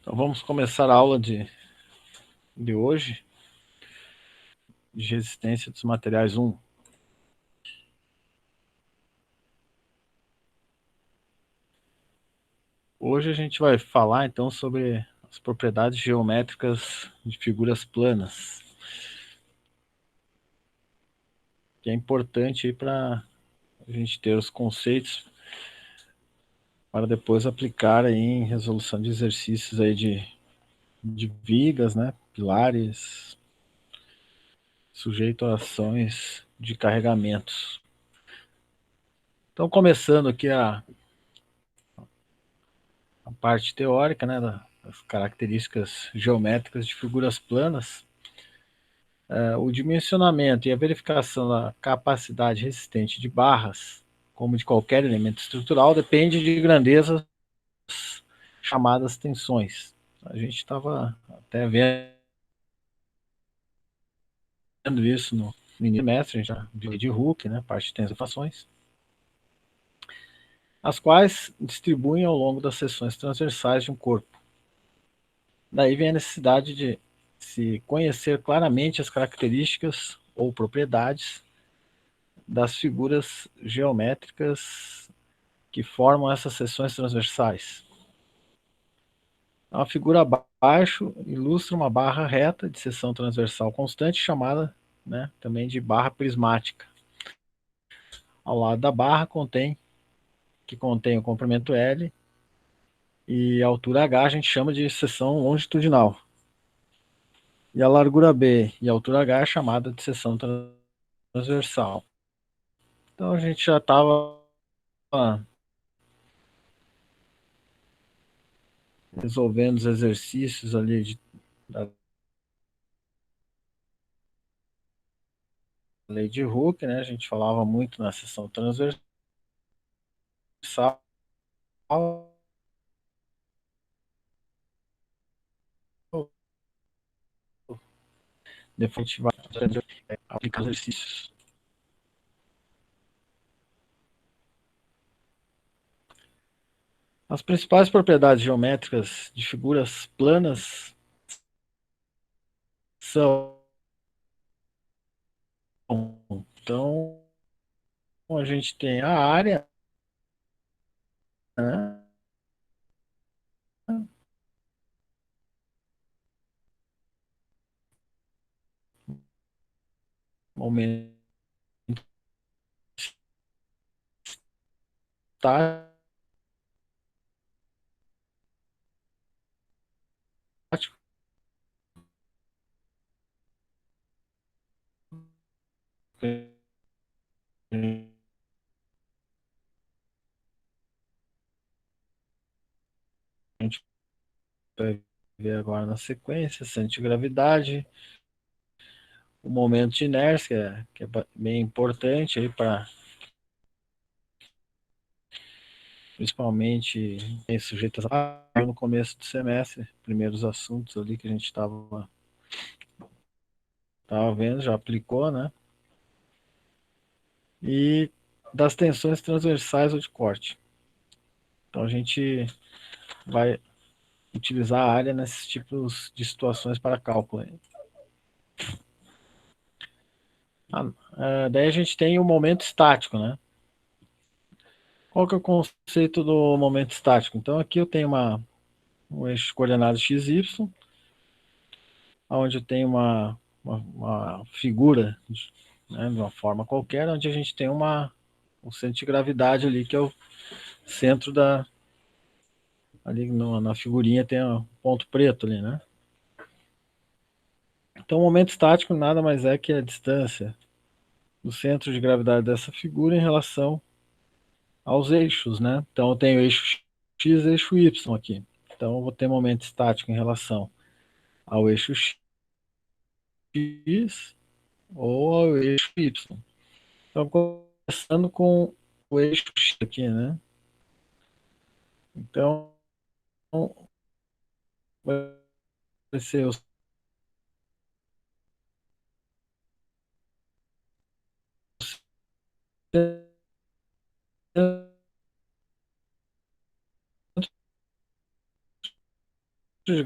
Então vamos começar a aula de hoje, de resistência dos materiais 1. Hoje a gente vai falar então sobre as propriedades geométricas de figuras planas, que é importante para a gente ter os conceitos para depois aplicar aí em resolução de exercícios aí de vigas, né, pilares, sujeito a ações de carregamentos. Então, começando aqui a parte teórica, né, das características geométricas de figuras planas, o dimensionamento e a verificação da capacidade resistente de barras, como de qualquer elemento estrutural, depende de grandezas chamadas tensões. A gente estava até vendo isso no início do semestre, a gente já viu de Hooke, né, parte de tensões, as quais distribuem ao longo das seções transversais de um corpo. Daí vem a necessidade de se conhecer claramente as características ou propriedades das figuras geométricas que formam essas seções transversais. A figura abaixo ilustra uma barra reta de seção transversal constante, chamada, né, também de barra prismática. Ao lado da barra que contém o comprimento L, e a altura H a gente chama de seção longitudinal. E a largura B e a altura H é chamada de seção transversal. Então a gente já estava resolvendo os exercícios ali da lei de Hooke, né? A gente falava muito na seção transversal. Depois a gente vai aplicar exercícios. As principais propriedades geométricas de figuras planas são, então, a gente tem a área, né? Momento estático, a gente vai ver agora na sequência, antigravidade, o momento de inércia, que é bem importante aí para, principalmente em sujeitas no começo do semestre, primeiros assuntos ali que a gente tava vendo, já aplicou, né? E das tensões transversais ou de corte. Então a gente vai utilizar a área nesses tipos de situações para cálculo. Daí a gente tem o momento estático, né? Qual que é o conceito do momento estático? Então aqui eu tenho um eixo de coordenadas x, y, onde eu tenho uma figura, né, de uma forma qualquer, onde a gente tem um centro de gravidade ali, que é o centro ali na figurinha tem um ponto preto ali, né? Então o momento estático nada mais é que a distância do centro de gravidade dessa figura em relação aos eixos, né? Então eu tenho eixo x e eixo y aqui. Então eu vou ter momento estático em relação ao eixo x ou ao eixo y. Então começando com o eixo x aqui, né? Então vai ser o centro de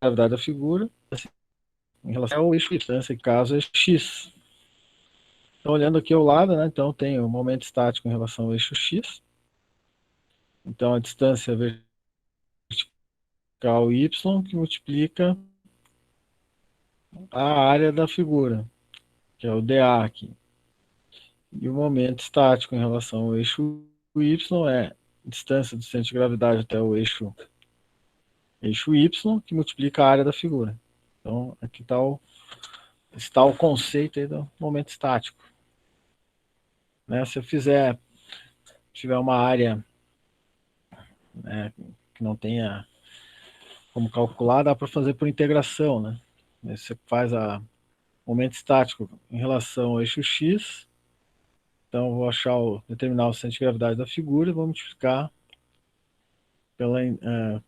gravidade da figura em relação ao eixo Y, nesse caso é x. Então, olhando aqui ao lado, né, então tem o momento estático em relação ao eixo x. Então, a distância vertical y que multiplica a área da figura, que é o dA aqui. E o momento estático em relação ao eixo y é a distância do centro de gravidade até o eixo y, que multiplica a área da figura. Então, aqui está o conceito aí do momento estático. Né? Se eu tiver uma área, né, que não tenha como calcular, dá para fazer por integração. Né? Você faz o momento estático em relação ao eixo x. Então, eu vou determinar o centro de gravidade da figura e vou multiplicar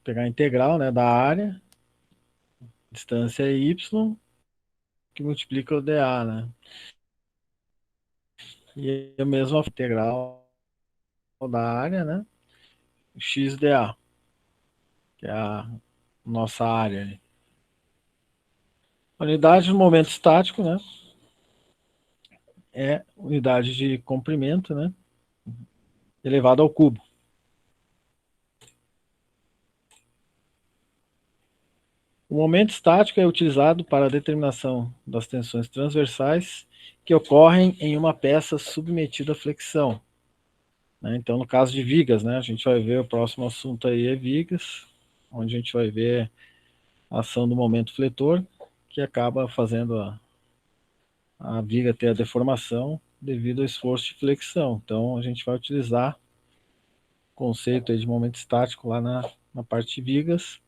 pegar a integral, né, da área, distância y, que multiplica o dA, né? E a mesma integral da área, né? X dA, que é a nossa área ali. A unidade do momento estático, né? É unidade de comprimento, né? Elevado ao cubo. O momento estático é utilizado para a determinação das tensões transversais que ocorrem em uma peça submetida à flexão. Né? Então, no caso de vigas, né, a gente vai ver o próximo assunto aí é vigas, onde a gente vai ver a ação do momento fletor, que acaba fazendo a viga ter a deformação devido ao esforço de flexão. Então, a gente vai utilizar o conceito aí de momento estático lá na parte de vigas.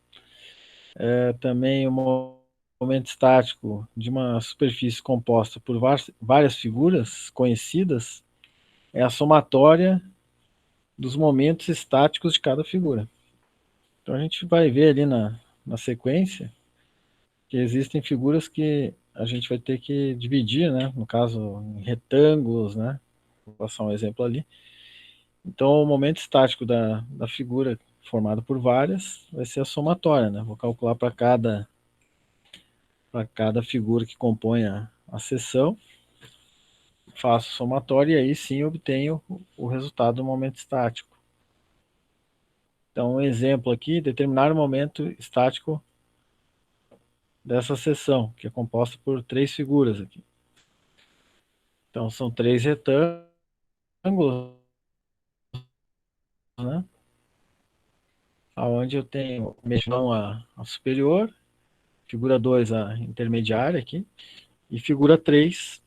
Também o momento estático de uma superfície composta por várias figuras conhecidas é a somatória dos momentos estáticos de cada figura. Então a gente vai ver ali na sequência que existem figuras que a gente vai ter que dividir, né? No caso, em retângulos, né? Vou passar um exemplo ali. Então o momento estático da figura formada por várias vai ser a somatória, né? Vou calcular para cada figura que compõe a seção, faço somatória e aí sim obtenho o resultado do momento estático. Então, um exemplo aqui, determinar o momento estático dessa seção, que é composta por 3 figuras aqui. Então, são 3 retângulos, né? Onde eu tenho a superior, figura 2 a intermediária aqui, e figura 3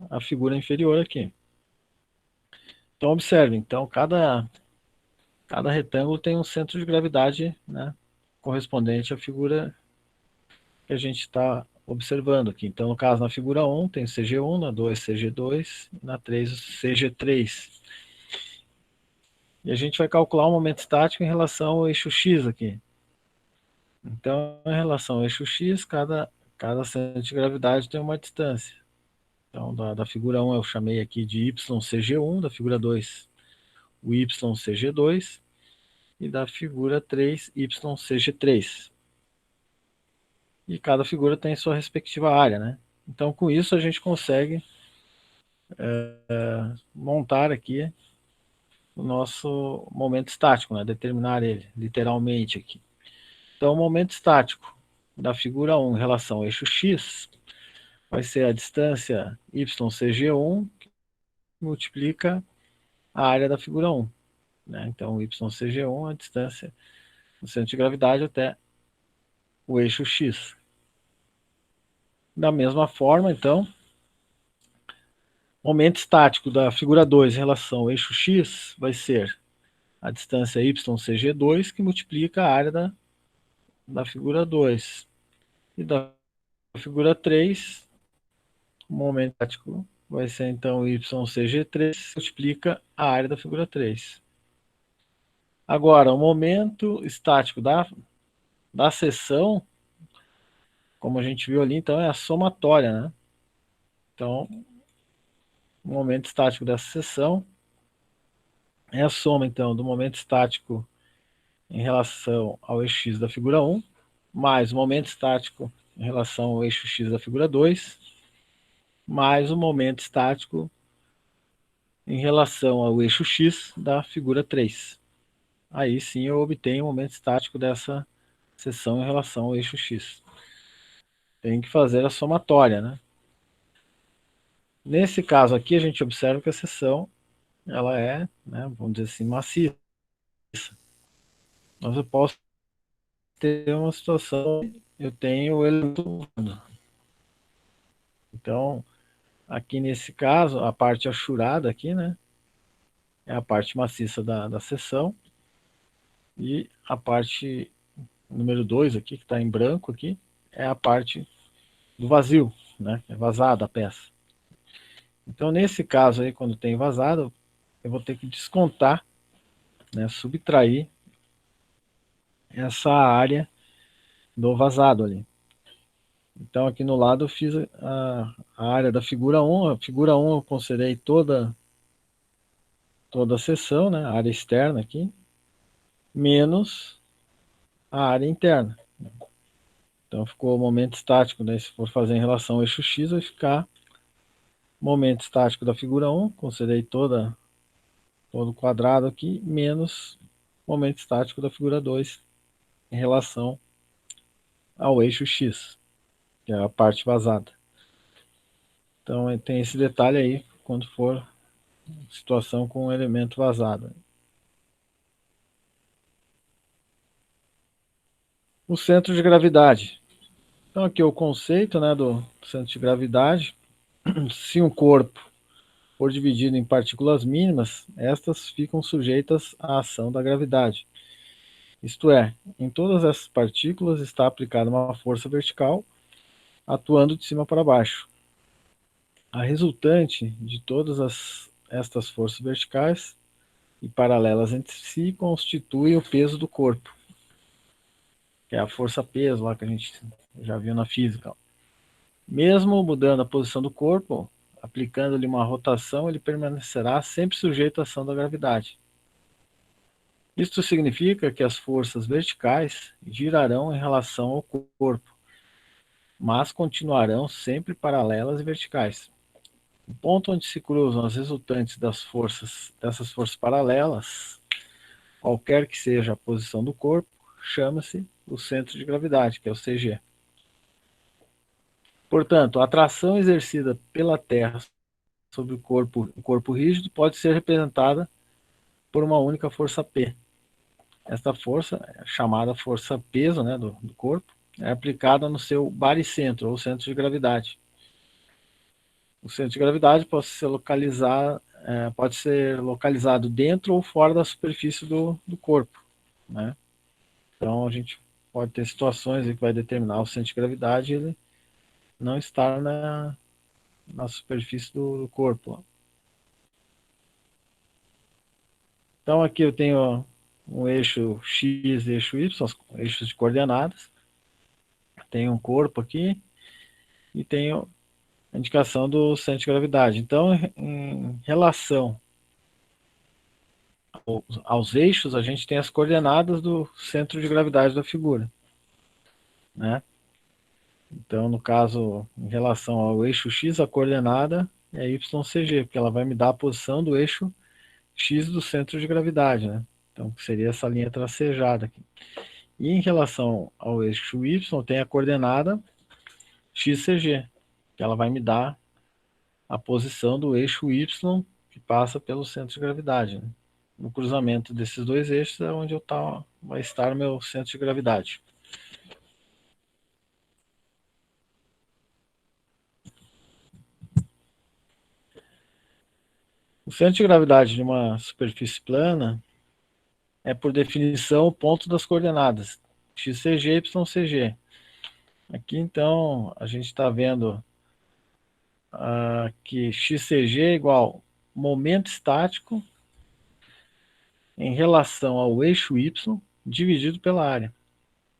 a figura inferior aqui. Então, observe, então, cada retângulo tem um centro de gravidade, né, correspondente à figura que a gente está observando aqui. Então, no caso, na figura 1 tem o CG1, na 2 CG2, na 3 o CG3. E a gente vai calcular o momento estático em relação ao eixo X aqui. Então, em relação ao eixo X, cada centro de gravidade tem uma distância. Então, da figura 1 eu chamei aqui de YCG1, da figura 2 o YCG2 e da figura 3 YCG3. E cada figura tem sua respectiva área, né? Então, com isso, a gente consegue montar aqui o nosso momento estático, né? Determinar ele, literalmente aqui. Então, o momento estático da figura 1 em relação ao eixo X vai ser a distância YCG1 que multiplica a área da figura 1. Né? Então, YCG1 é a distância do centro de gravidade até o eixo X. Da mesma forma, então, o momento estático da figura 2 em relação ao eixo X vai ser a distância YCG2 que multiplica a área da figura 2. E da figura 3, o momento estático vai ser então YCG3 que multiplica a área da figura 3. Agora, o momento estático da seção, como a gente viu ali, então é a somatória, né? Então, O momento estático dessa seção é a soma, então, do momento estático em relação ao eixo x da figura 1, mais o momento estático em relação ao eixo x da figura 2, mais o momento estático em relação ao eixo x da figura 3. Aí sim eu obtenho o momento estático dessa seção em relação ao eixo x. Tem que fazer a somatória, né? Nesse caso aqui, a gente observa que a seção ela é, né, vamos dizer assim, maciça. Mas eu posso ter uma situação, eu tenho o elemento. Então, aqui nesse caso, a parte achurada aqui, né, é a parte maciça da seção, e a parte número 2 aqui, que está em branco aqui, é a parte do vazio, né, é vazada a peça. Então, nesse caso aí, quando tem vazado, eu vou ter que descontar, né, subtrair essa área do vazado ali. Então, aqui no lado eu fiz a área da figura 1. A figura 1 eu considerei toda a seção, né, a área externa aqui, menos a área interna. Então, ficou o momento estático, né, se for fazer em relação ao eixo X, vai ficar momento estático da figura 1, considerei todo o quadrado aqui, menos momento estático da figura 2 em relação ao eixo X, que é a parte vazada. Então, tem esse detalhe aí, quando for situação com um elemento vazado. O centro de gravidade. Então, aqui é o conceito, né, do centro de gravidade. Se um corpo for dividido em partículas mínimas, estas ficam sujeitas à ação da gravidade. Isto é, em todas essas partículas está aplicada uma força vertical, atuando de cima para baixo. A resultante de todas estas forças verticais e paralelas entre si constitui o peso do corpo, que é a força-peso lá que a gente já viu na física. Mesmo mudando a posição do corpo, aplicando-lhe uma rotação, ele permanecerá sempre sujeito à ação da gravidade. Isto significa que as forças verticais girarão em relação ao corpo, mas continuarão sempre paralelas e verticais. O ponto onde se cruzam as resultantes dessas forças paralelas, qualquer que seja a posição do corpo, chama-se o centro de gravidade, que é o CG. Portanto, a atração exercida pela Terra sobre o corpo rígido pode ser representada por uma única força P. Esta força, chamada força peso, né, do corpo, é aplicada no seu baricentro, ou centro de gravidade. O centro de gravidade pode ser localizado dentro ou fora da superfície do corpo, né? Então a gente pode ter situações que vai determinar o centro de gravidade ele não estar na superfície do corpo. Então aqui eu tenho um eixo X e eixo Y, eixos de coordenadas. Tenho um corpo aqui e tenho a indicação do centro de gravidade. Então, em relação aos eixos, a gente tem as coordenadas do centro de gravidade da figura, né? Então, no caso, em relação ao eixo X, a coordenada é YCG, porque ela vai me dar a posição do eixo X do centro de gravidade, né? Então, seria essa linha tracejada aqui. E em relação ao eixo Y, tem a coordenada XCG, que ela vai me dar a posição do eixo Y que passa pelo centro de gravidade, né? No cruzamento desses dois eixos é onde vai estar o meu centro de gravidade. O centro de gravidade de uma superfície plana é, por definição, o ponto das coordenadas XCG e YCG. Aqui, então, a gente está vendo que XCG é igual momento estático em relação ao eixo Y dividido pela área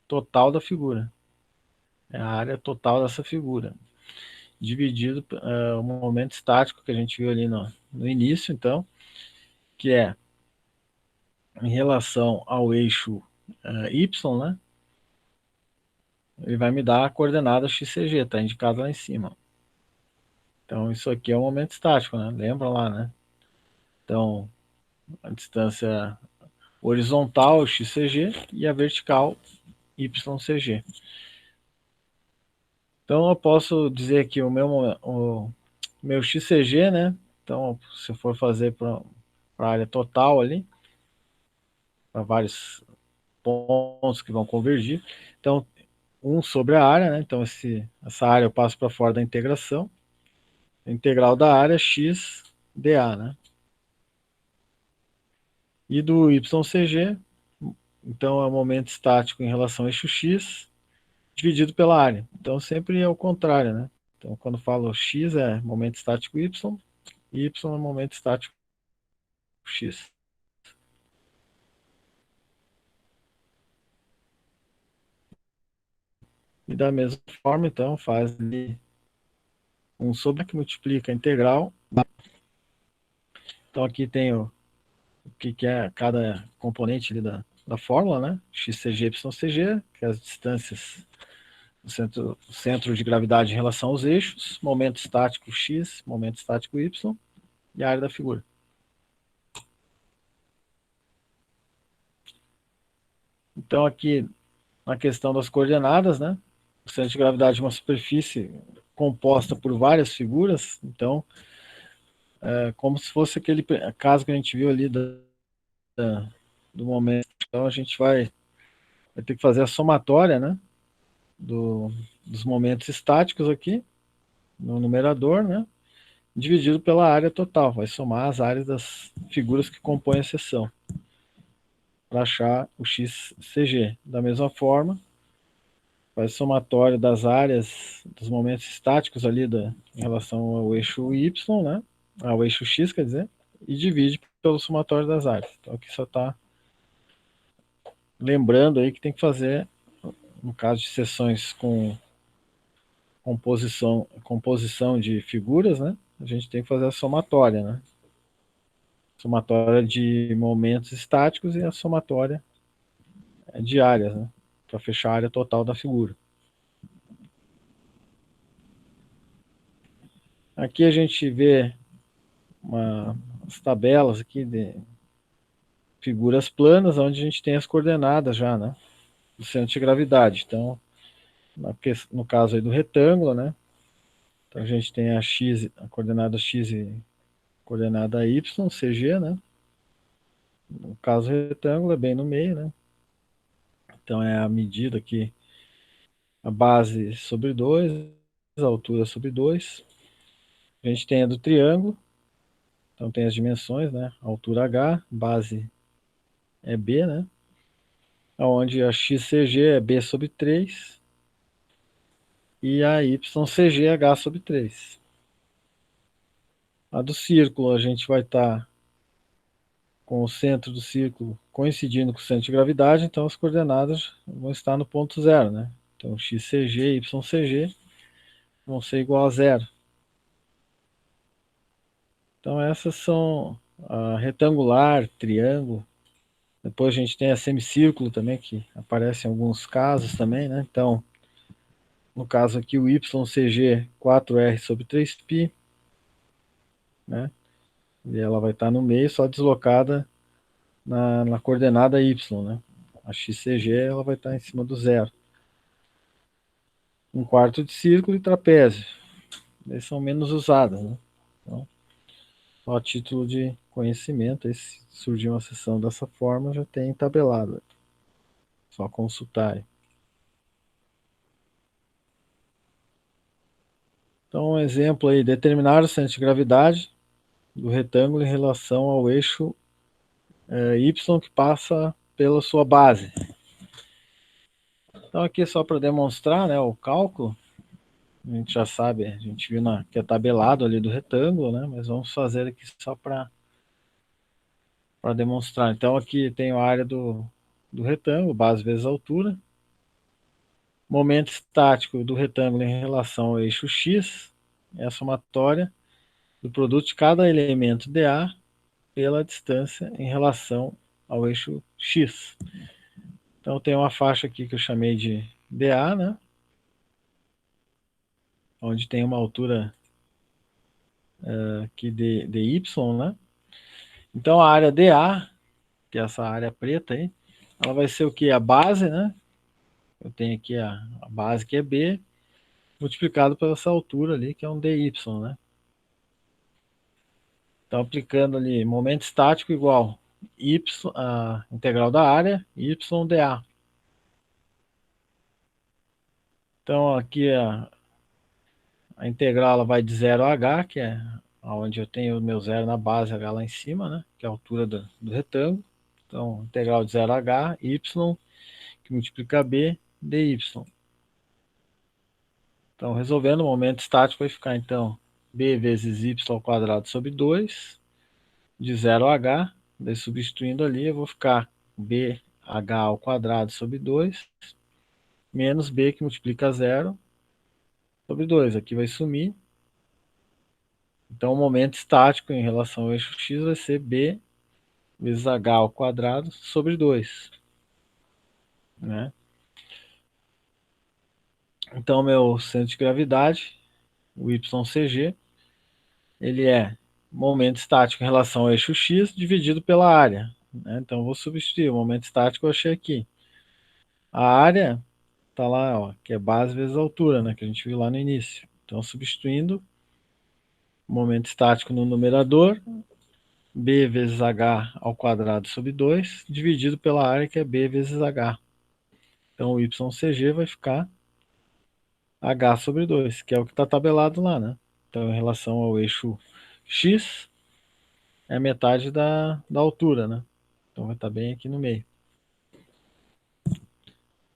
total da figura. É a área total dessa figura. dividido o momento estático que a gente viu ali no início, então, que é em relação ao eixo y, né? Ele vai me dar a coordenada XCG, está indicado lá em cima. Então, isso aqui é o momento estático, né? Lembra lá, né? Então, a distância horizontal, XCG, e a vertical, YCG. Então, eu posso dizer aqui o meu XCG, né? Então, se eu for fazer para a área total ali, para vários pontos que vão convergir. Então, 1 sobre a área, né? Então, essa área eu passo para fora da integração. A integral da área x dA, né? E do YCG, então é o momento estático em relação ao eixo x dividido pela área. Então sempre é o contrário, né? Então quando falo x é momento estático y, e y é momento estático x. E da mesma forma, então, faz ali 1 sobre que multiplica a integral. Então aqui tem o que é cada componente ali da fórmula, né? XCG, YCG, que é as distâncias do centro de gravidade em relação aos eixos, momento estático x, momento estático y e a área da figura. Então aqui na questão das coordenadas, né? O centro de gravidade de uma superfície composta por várias figuras, então é como se fosse aquele caso que a gente viu ali do momento. Então a gente vai ter que fazer a somatória, né? Dos momentos estáticos aqui no numerador, né? Dividido pela área total, vai somar as áreas das figuras que compõem a seção para achar o XCG. Da mesma forma, faz somatório das áreas dos momentos estáticos ali em relação ao eixo Y, né? Ao eixo X, quer dizer, e divide pelo somatório das áreas. Então aqui só está lembrando aí que tem que fazer, no caso de seções com composição de figuras, né? A gente tem que fazer a somatória, né? Somatória de momentos estáticos e a somatória de áreas, né? Para fechar a área total da figura. Aqui a gente vê as tabelas aqui de figuras planas, onde a gente tem as coordenadas já, né? Do centro de gravidade. Então, no caso aí do retângulo, né? Então a gente tem a coordenada x e a coordenada y, CG, né? No caso do retângulo é bem no meio, né? Então é a medida aqui, a base sobre 2, a altura sobre 2. A gente tem a do triângulo, então tem as dimensões, né? Altura h, base é b, né? Onde a XCG é b sobre 3 e a YCG é h sobre 3. A do círculo a gente vai estar com o centro do círculo coincidindo com o centro de gravidade, então as coordenadas vão estar no ponto zero, né? Então XCG e YCG vão ser igual a zero. Então essas são a retangular, triângulo. Depois a gente tem a semicírculo também, que aparece em alguns casos também, né? Então, no caso aqui o YCG 4R sobre 3π, né? E ela vai estar no meio, só deslocada na coordenada Y, né? A XCG ela vai estar em cima do zero. Um quarto de círculo e trapézio. Eles são menos usados, né? Então, só a título de conhecimento, aí se surgir uma sessão dessa forma, já tem tabelado. Só consultar aí. Então, um exemplo aí, determinar o centro de gravidade do retângulo em relação ao eixo Y que passa pela sua base. Então aqui é só para demonstrar, né, o cálculo. A gente já sabe, a gente viu que é tabelado ali do retângulo, né, mas vamos fazer aqui só para demonstrar. Então aqui tem a área do retângulo, base vezes altura. Momento estático do retângulo em relação ao eixo X. é a somatória do produto de cada elemento dA pela distância em relação ao eixo x. Então tem uma faixa aqui que eu chamei de dA, né? Onde tem uma altura aqui dy, né? Então a área dA, que é essa área preta aí, ela vai ser o que? A base, né? Eu tenho aqui a base que é B, multiplicado pela essa altura ali, que é um dy, né? Então aplicando ali momento estático igual y, a integral da área, y dA. Então aqui a integral ela vai de 0 a h, que é onde eu tenho o meu zero na base, h lá em cima, né? Que é a altura do retângulo. Então, integral de 0 a h, y, que multiplica b, dy. Então, resolvendo, o momento estático vai ficar, então, b vezes y ao quadrado sobre 2, de 0 a h. Daí, substituindo ali, eu vou ficar bh ao quadrado sobre 2, menos b, que multiplica 0, sobre 2. Aqui vai sumir. Então, o momento estático em relação ao eixo x vai ser b vezes h ao quadrado sobre 2. Né? Então, meu centro de gravidade, o YCG, ele é momento estático em relação ao eixo x dividido pela área. Né? Então, vou substituir. O momento estático eu achei aqui. A área está lá, ó, que é base vezes altura, né, que a gente viu lá no início. Então, substituindo o momento estático no numerador, b vezes h ao quadrado sobre 2, dividido pela área, que é b vezes h. Então, o YCG vai ficar h sobre 2, que é o que está tabelado lá, né? Então, em relação ao eixo x, é metade da altura, né? Então, vai estar bem aqui no meio.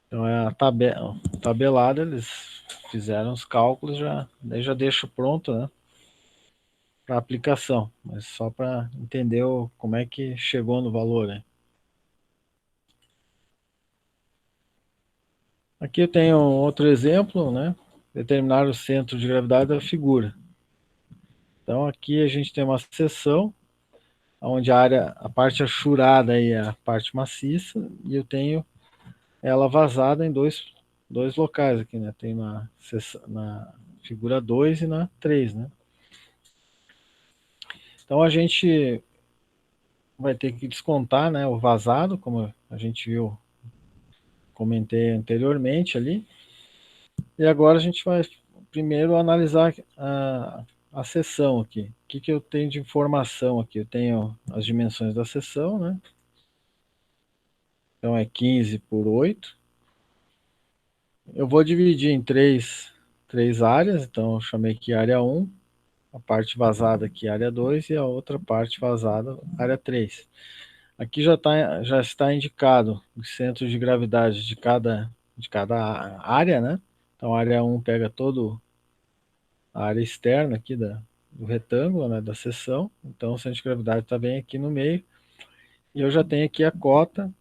Então, é a tabelada, eles fizeram os cálculos, daí já deixo pronto, né? Para aplicação, mas só para entender como é que chegou no valor, né? Aqui eu tenho outro exemplo, né? Determinar o centro de gravidade da figura. Então aqui a gente tem uma seção onde a parte achurada aí é a parte maciça, e eu tenho ela vazada em dois locais aqui, né? Tem na figura 2 e na 3, né? Então a gente vai ter que descontar, né, o vazado, como a gente viu, comentei anteriormente ali. E agora a gente vai primeiro analisar a seção aqui. O que eu tenho de informação aqui? Eu tenho as dimensões da seção, né? Então é 15 por 8. Eu vou dividir em três áreas, então eu chamei aqui área 1, a parte vazada aqui área 2 e a outra parte vazada área 3. Aqui já está indicado os centros de gravidade de cada área, né? Então a área 1 pega todo a área externa aqui do retângulo, né, da seção. Então o centro de gravidade está bem aqui no meio. E eu já tenho aqui a cota,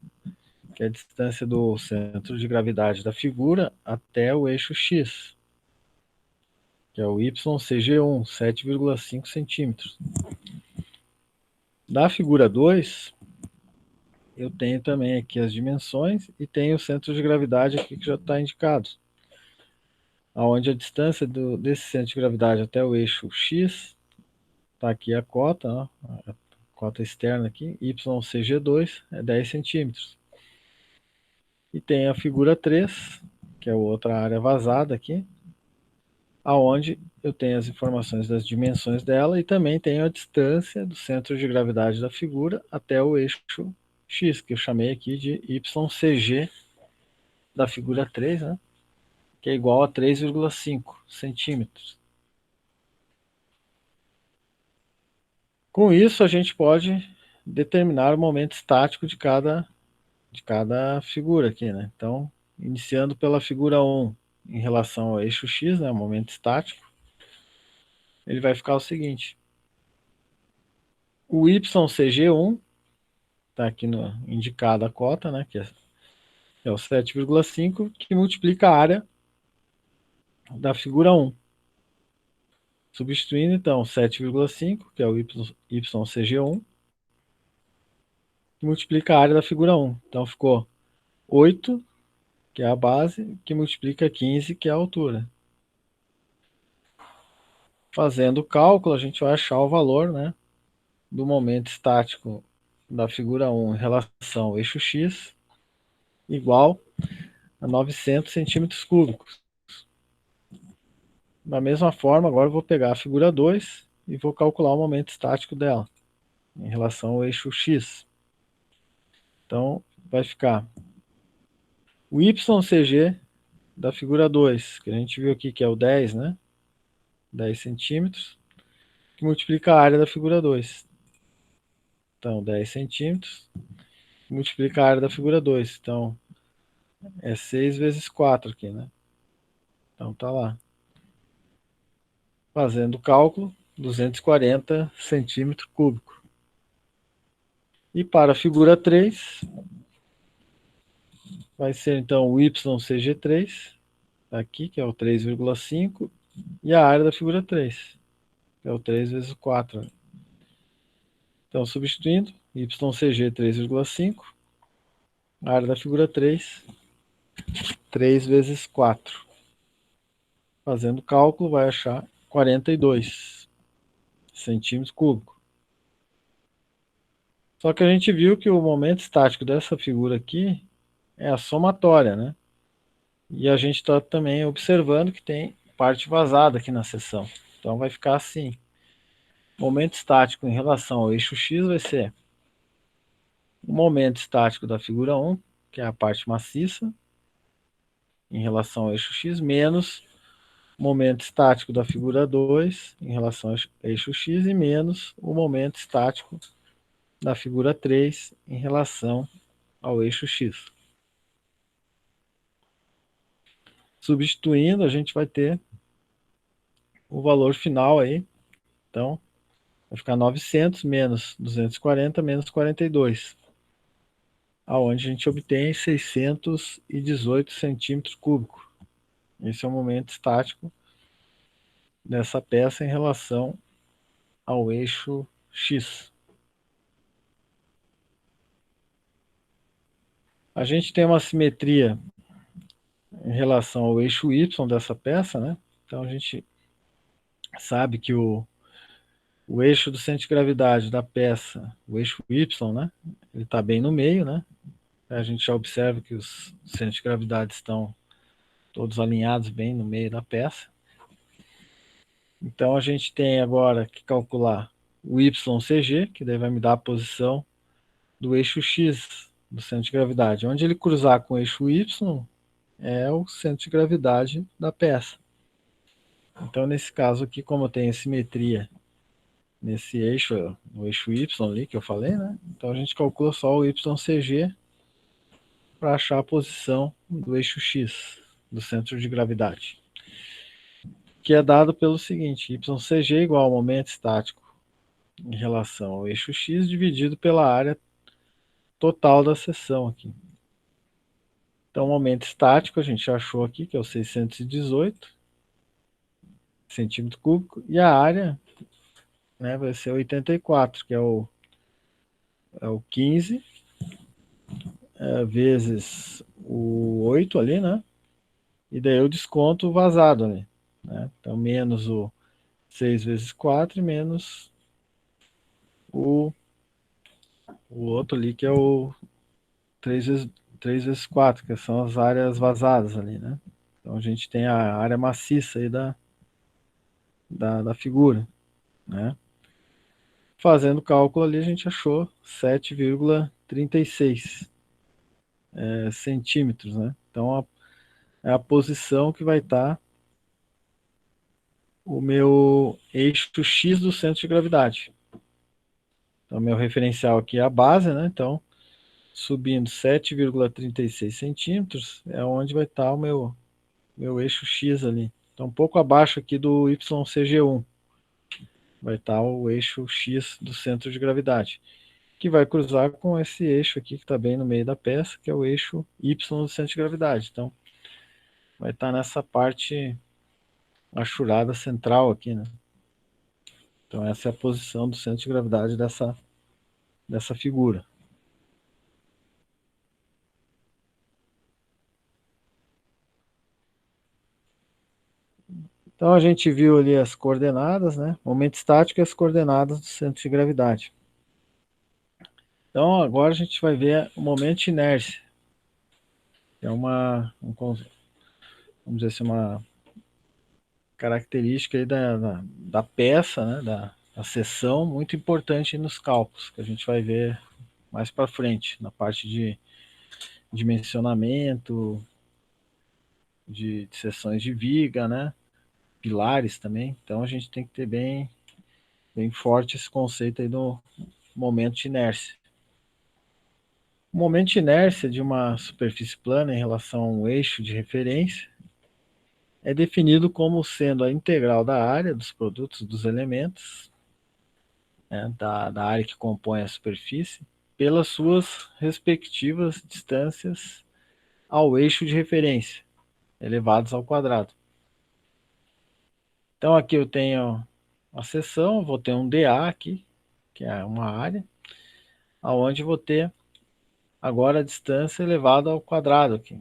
que é a distância do centro de gravidade da figura até o eixo X, que é o YCG1, 7,5 centímetros. Da figura 2, eu tenho também aqui as dimensões e tenho o centro de gravidade aqui que já está indicado, onde a distância desse centro de gravidade até o eixo X, está aqui a cota, ó, a cota externa aqui, YCG2 é 10 centímetros. E tem a figura 3, que é outra área vazada aqui, aonde eu tenho as informações das dimensões dela e também tenho a distância do centro de gravidade da figura até o eixo X, que eu chamei aqui de YCG da figura 3, né? Que é igual a 3,5 centímetros. Com isso, a gente pode determinar o momento estático de cada figura aqui, né? Então, iniciando pela figura 1, em relação ao eixo X, né, o momento estático, ele vai ficar o seguinte. O YCG1, está aqui indicada a cota, né, que é o 7,5, que multiplica a área da figura 1. Substituindo, então, 7,5, que é o YCG1, que multiplica a área da figura 1. Então, ficou 8, que é a base, que multiplica 15, que é a altura. Fazendo o cálculo, a gente vai achar o valor, né, do momento estático da figura 1 em relação ao eixo x, igual a 900 centímetros cúbicos. Da mesma forma, agora eu vou pegar a figura 2 e vou calcular o momento estático dela em relação ao eixo x. Então, vai ficar o YCG da figura 2, que a gente viu aqui que é o 10, né? 10 centímetros, que multiplica a área da figura 2. Então, 10 centímetros, multiplica a área da figura 2. Então, é 6 vezes 4 aqui, né? Então, tá lá. Fazendo o cálculo, 240 centímetros cúbicos. E para a figura 3, vai ser então o YCG3, aqui, que é o 3,5, e a área da figura 3, que é o 3 vezes 4. Então, substituindo, YCG 3,5, a área da figura 3, 3 vezes 4. Fazendo o cálculo, vai achar 42 centímetros cúbicos. Só que a gente viu que o momento estático dessa figura aqui é a somatória, né? E a gente está também observando que tem parte vazada aqui na seção. Então vai ficar assim. Momento estático em relação ao eixo X vai ser o momento estático da figura 1, que é a parte maciça, em relação ao eixo X, menos o momento estático da figura 2 em relação ao eixo X e menos o momento estático da figura 3 em relação ao eixo X. Substituindo, a gente vai ter o valor final aí. Então, vai ficar 900 menos 240 menos 42, aonde a gente obtém 618 centímetros cúbicos. Esse é o momento estático dessa peça em relação ao eixo X. A gente tem uma simetria em relação ao eixo Y dessa peça, né? Então a gente sabe que o eixo do centro de gravidade da peça, o eixo Y, né? Ele está bem no meio, né? A gente já observa que os centros de gravidade estão todos alinhados bem no meio da peça. Então a gente tem agora que calcular o YCG, que daí vai me dar a posição do eixo X do centro de gravidade. Onde ele cruzar com o eixo Y é o centro de gravidade da peça. Então nesse caso aqui, como eu tenho simetria nesse eixo, no eixo Y ali que eu falei, né? Então a gente calcula só o YCG para achar a posição do eixo X do centro de gravidade, que é dado pelo seguinte: YCG igual ao momento estático em relação ao eixo X dividido pela área total da seção aqui. Então, o momento estático a gente achou aqui, que é o 618 centímetros cúbicos, e a área, né, vai ser 84, que é o 15 vezes o 8 ali, né? E daí eu desconto o vazado ali, né? Então, menos o 6 vezes 4 e menos o outro ali, que é o 3 vezes 4, que são as áreas vazadas ali, né? Então a gente tem a área maciça aí da figura, né? Fazendo o cálculo ali, a gente achou 7,36 centímetros, né? Então é a posição que vai estar o meu eixo X do centro de gravidade. Então, meu referencial aqui é a base, né? Então, subindo 7,36 centímetros é onde vai estar o meu eixo X ali. Então, um pouco abaixo aqui do YCG1 vai estar o eixo X do centro de gravidade, que vai cruzar com esse eixo aqui que está bem no meio da peça, que é o eixo Y do centro de gravidade. Então, vai estar nessa parte achurada central aqui, né? Então essa é a posição do centro de gravidade dessa figura. Então a gente viu ali as coordenadas, né? Momento estático e as coordenadas do centro de gravidade. Então agora a gente vai ver o momento de inércia. É vamos dizer assim, uma característica aí da peça, né? Da seção, muito importante nos cálculos, que a gente vai ver mais para frente, na parte de dimensionamento, de seções de viga, né? Pilares também. Então a gente tem que ter bem forte esse conceito aí do momento de inércia. O momento de inércia de uma superfície plana em relação a um eixo de referência é definido como sendo a integral da área dos produtos dos elementos, né, da área que compõe a superfície, pelas suas respectivas distâncias ao eixo de referência, elevados ao quadrado. Então aqui eu tenho a seção, vou ter um dA aqui, que é uma área, aonde vou ter agora a distância elevada ao quadrado aqui.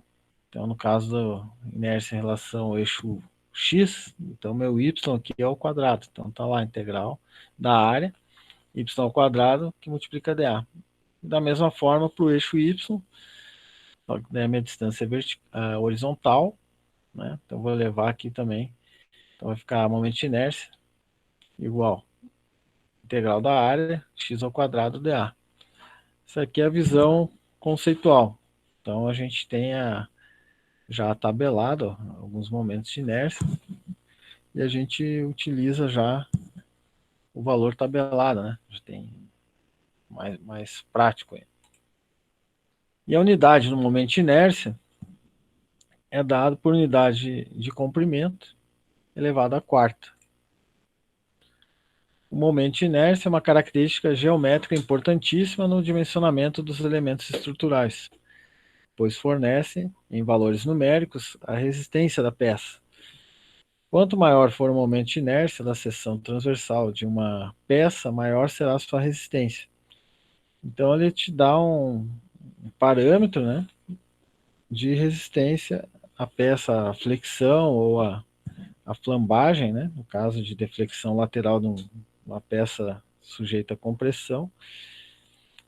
Então, no caso da inércia em relação ao eixo x, então meu y aqui é o quadrado. Então, está lá a integral da área, y ao quadrado, que multiplica dA. Da mesma forma, para o eixo y, daí a minha distância é horizontal, né? Então, vou levar aqui também. Então, vai ficar momento de inércia igual integral da área, x ao quadrado dA. Isso aqui é a visão conceitual. Então, a gente tem já tabelado alguns momentos de inércia e a gente utiliza já o valor tabelado, né? Já tem mais prático aí. E a unidade no momento de inércia é dado por unidade de comprimento elevado à quarta. O momento de inércia é uma característica geométrica importantíssima no dimensionamento dos elementos estruturais, pois fornece, em valores numéricos, a resistência da peça. Quanto maior for o momento de inércia da seção transversal de uma peça, maior será a sua resistência. Então ele te dá um parâmetro, né, de resistência à peça, à flexão ou à flambagem, né, no caso de deflexão lateral de uma peça sujeita a compressão.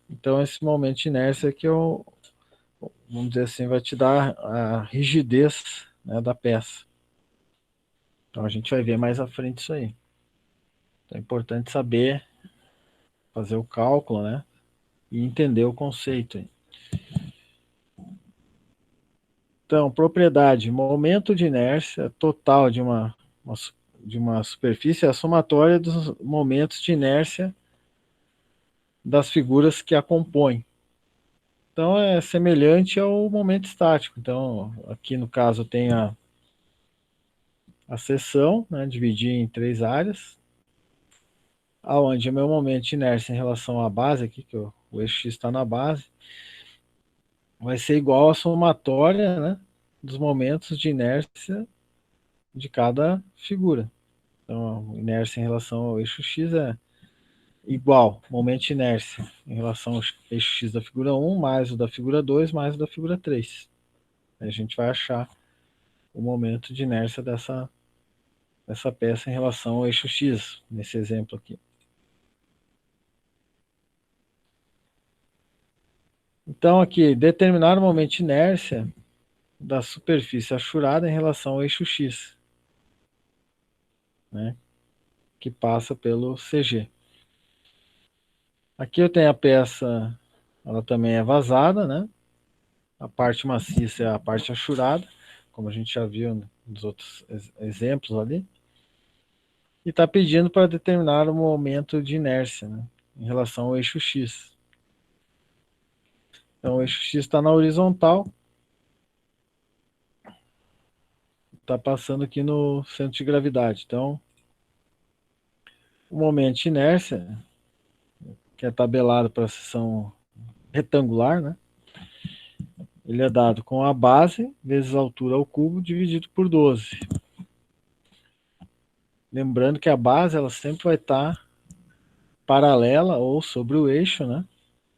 Então esse momento de inércia que vamos dizer assim, vai te dar a rigidez, né, da peça. Então a gente vai ver mais à frente isso aí. Então é importante saber fazer o cálculo, né, e entender o conceito. Então, propriedade, momento de inércia total de uma superfície é a somatória dos momentos de inércia das figuras que a compõem. Então, é semelhante ao momento estático. Então, aqui no caso tem a seção, né, dividir em três áreas, aonde o meu momento de inércia em relação à base aqui, que o eixo X está na base, vai ser igual à somatória, né, dos momentos de inércia de cada figura. Então, a inércia em relação ao eixo X é igual, momento de inércia em relação ao eixo X da figura 1, mais o da figura 2, mais o da figura 3. Aí a gente vai achar o momento de inércia dessa peça em relação ao eixo X, nesse exemplo aqui. Então, aqui, determinar o momento de inércia da superfície achurada em relação ao eixo X, né, que passa pelo CG. Aqui eu tenho a peça, ela também é vazada, né? A parte maciça é a parte achurada, como a gente já viu nos outros exemplos ali. E está pedindo para determinar o momento de inércia, né, em relação ao eixo X. Então o eixo X está na horizontal, está passando aqui no centro de gravidade. Então, o momento de inércia, que é tabelado para a seção retangular, né, ele é dado com a base vezes a altura ao cubo dividido por 12. Lembrando que a base ela sempre vai estar paralela ou sobre o eixo, né?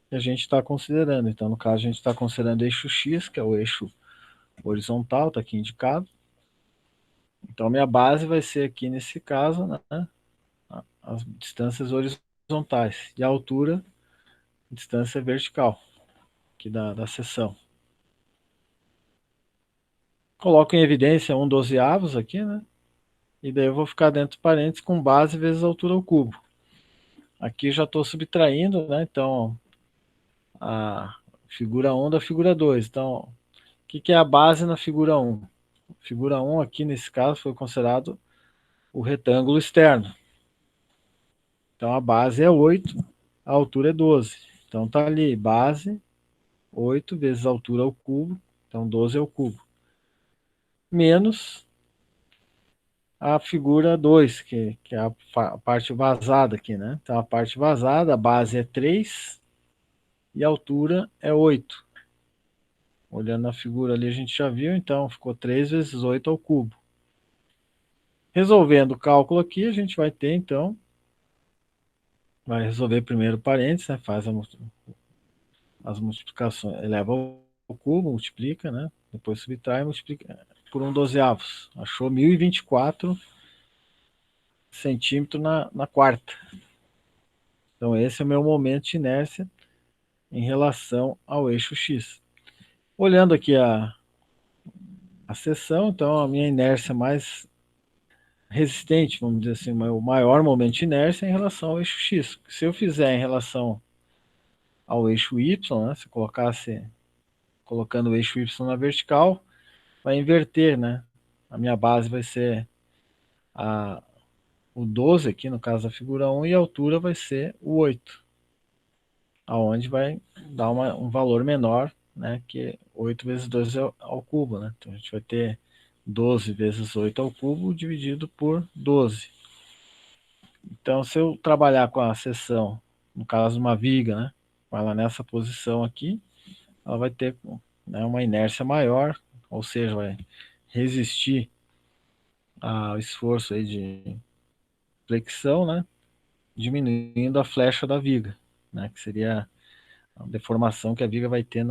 Que a gente está considerando. Então, no caso, a gente está considerando o eixo X, que é o eixo horizontal, está aqui indicado. Então, minha base vai ser aqui, nesse caso, né, as distâncias horizontais. E a altura, distância vertical, aqui da seção. Coloco em evidência 1/12 aqui, né? E daí eu vou ficar dentro de parênteses com base vezes a altura ao cubo. Aqui já estou subtraindo, né? Então, a figura 1 da figura 2. Então, o que é a base na figura 1? Figura 1 aqui, nesse caso, foi considerado o retângulo externo. Então, a base é 8, a altura é 12. Então, tá ali, base, 8 vezes a altura ao cubo, então 12 ao cubo. Menos a figura 2, que é a parte vazada aqui, né? Então, a parte vazada, a base é 3 e a altura é 8. Olhando na figura ali, a gente já viu, então ficou 3 vezes 8 ao cubo. Resolvendo o cálculo aqui, a gente vai ter, então, vai resolver primeiro parênteses, né? Faz as multiplicações, eleva ao cubo, multiplica, né? Depois subtrai e multiplica por 1/12. Achou 1024 centímetros na quarta. Então, esse é o meu momento de inércia em relação ao eixo X. Olhando aqui a seção, então a minha inércia mais resistente, vamos dizer assim, o maior momento de inércia é em relação ao eixo X. Se eu fizer em relação ao eixo Y, né, se eu colocasse colocando o eixo Y na vertical, vai inverter, né? A minha base vai ser o 12 aqui, no caso da figura 1, e a altura vai ser o 8, aonde vai dar um valor menor, né, que 8 vezes 2 ao cubo, né? Então a gente vai ter 12 vezes 8 ao cubo dividido por 12. Então, se eu trabalhar com a seção, no caso uma viga, né, ela nessa posição aqui, ela vai ter, né, uma inércia maior, ou seja, vai resistir ao esforço aí de flexão, né, diminuindo a flecha da viga, né, que seria a deformação que a viga vai ter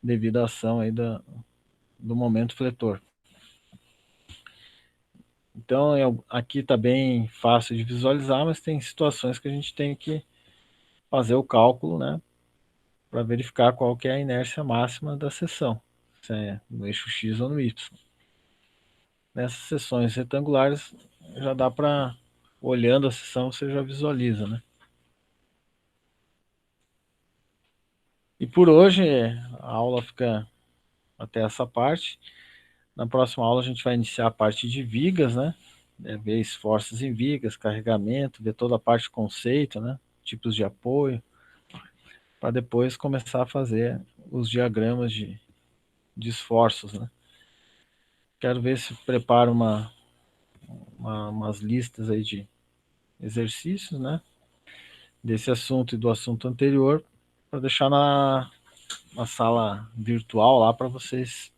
devido à ação aí do momento fletor. Então, aqui está bem fácil de visualizar, mas tem situações que a gente tem que fazer o cálculo, né, para verificar qual que é a inércia máxima da seção, se é no eixo X ou no Y. Nessas seções retangulares, já dá para, olhando a seção, você já visualiza, né? E por hoje, a aula fica até essa parte. Na próxima aula, a gente vai iniciar a parte de vigas, né? Ver esforços em vigas, carregamento, ver toda a parte de conceito, né? Tipos de apoio, para depois começar a fazer os diagramas de esforços, né? Quero ver se preparo umas listas aí de exercícios, né? Desse assunto e do assunto anterior, para deixar na sala virtual lá para vocês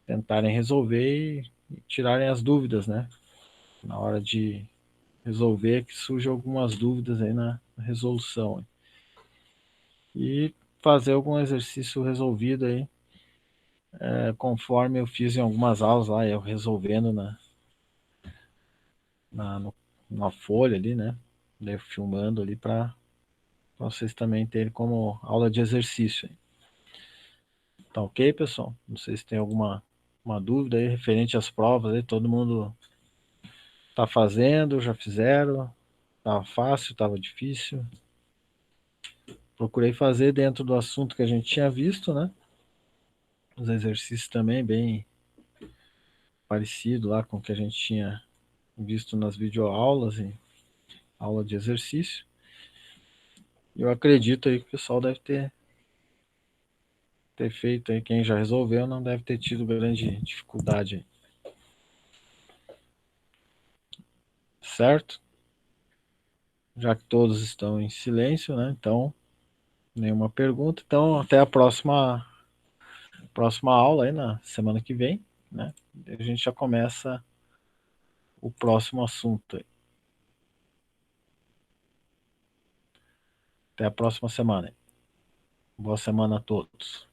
tentarem resolver e tirarem as dúvidas, né? Na hora de resolver, que surge algumas dúvidas aí na resolução. E fazer algum exercício resolvido aí, conforme eu fiz em algumas aulas lá, eu resolvendo na folha ali, né? Daí eu filmando ali para vocês também terem como aula de exercício. Tá ok, pessoal? Não sei se tem alguma uma dúvida aí referente às provas aí, todo mundo tá fazendo, já fizeram, tava fácil, tava difícil. Procurei fazer dentro do assunto que a gente tinha visto, né? Os exercícios também bem parecido lá com o que a gente tinha visto nas videoaulas e aula de exercício. Eu acredito aí que o pessoal deve ter feito aí, quem já resolveu não deve ter tido grande dificuldade, certo? Já que todos estão em silêncio, né? Então, nenhuma pergunta. Então, até a próxima aula aí na semana que vem, né? A gente já começa o próximo assunto aí. Até a próxima semana. Boa semana a todos.